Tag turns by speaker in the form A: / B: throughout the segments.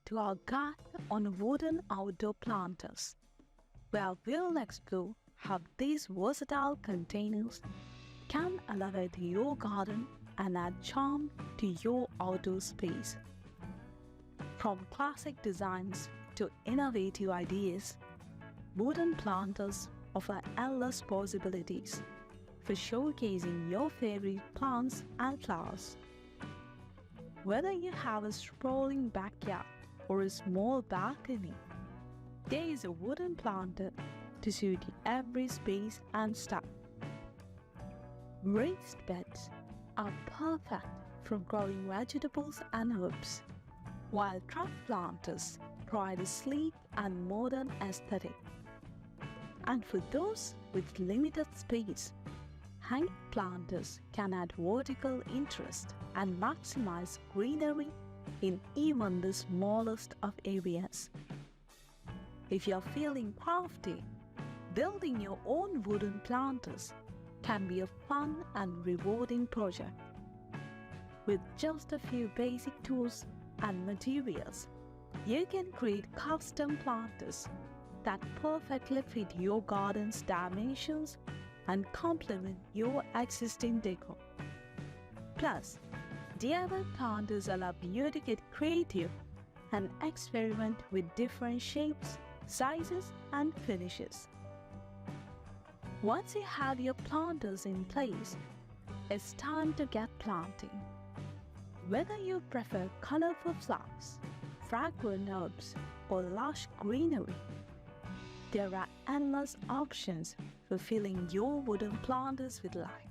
A: to our guide on wooden outdoor planters, where we'll explore how these versatile containers can elevate your garden and add charm to your outdoor space. From classic designs to innovative ideas, wooden planters offer endless possibilities for showcasing your favorite plants and flowers. Whether you have a sprawling backyard or a small balcony, there is a wooden planter to suit every space and style. Raised beds are perfect for growing vegetables and herbs, while truck planters provide a sleek and modern aesthetic. And for those with limited space, hanging planters can add vertical interest and maximize greenery in even the smallest of areas. If you're feeling crafty, building your own wooden planters can be a fun and rewarding project. With just a few basic tools and materials, you can create custom planters that perfectly fit your garden's dimensions and complement your existing decor. Plus, DIY planters allow you to get creative and experiment with different shapes, sizes, and finishes. Once you have your planters in place, it's time to get planting. Whether you prefer colorful flowers, fragrant herbs, or lush greenery, there are endless options for filling your wooden planters with life.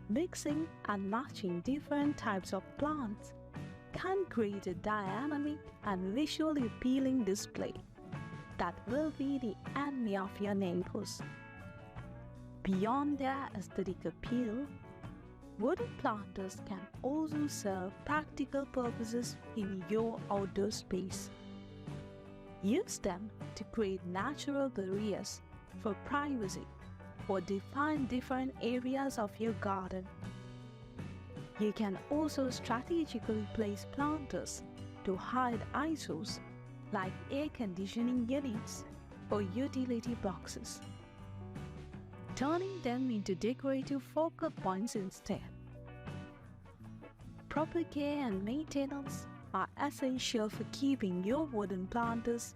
A: Mixing and matching different types of plants can create a dynamic and visually appealing display that will be the envy of your neighbors. Beyond their aesthetic appeal, wooden planters can also serve practical purposes in your outdoor space. Use them to create natural barriers for privacy or define different areas of your garden. You can also strategically place planters to hide eyesores like air conditioning units or utility boxes, turning them into decorative focal points instead. Proper care and maintenance are essential for keeping your wooden planters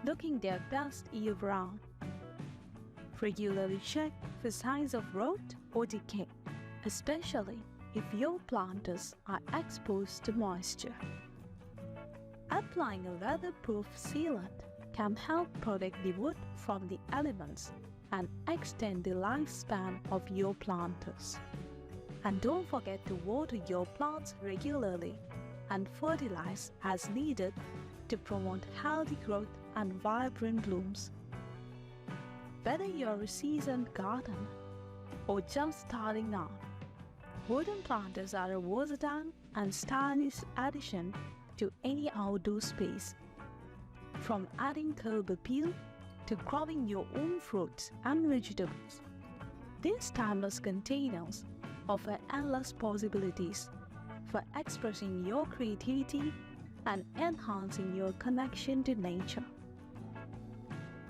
A: looking their best year-round. Regularly check for signs of rot or decay, especially if your planters are exposed to moisture. Applying a weatherproof sealant can help protect the wood from the elements and extend the lifespan of your planters. And don't forget to water your plants regularly and fertilize as needed to promote healthy growth and vibrant blooms. Whether you're a seasoned gardener or just starting out, wooden planters are a versatile and stylish addition to any outdoor space. From adding curb appeal to growing your own fruits and vegetables, these timeless containers offer endless possibilities for expressing your creativity and enhancing your connection to nature.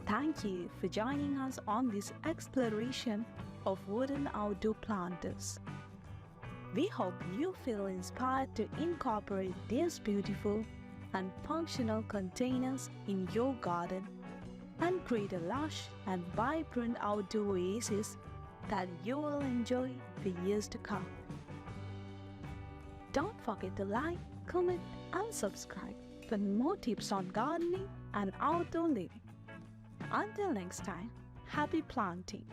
A: Thank you for joining us on this exploration of wooden outdoor planters. We hope you feel inspired to incorporate these beautiful and functional containers in your garden and create a lush and vibrant outdoor oasis that you will enjoy for years to come. Don't forget to like, comment, and subscribe for more tips on gardening and outdoor living. Until next time, happy planting!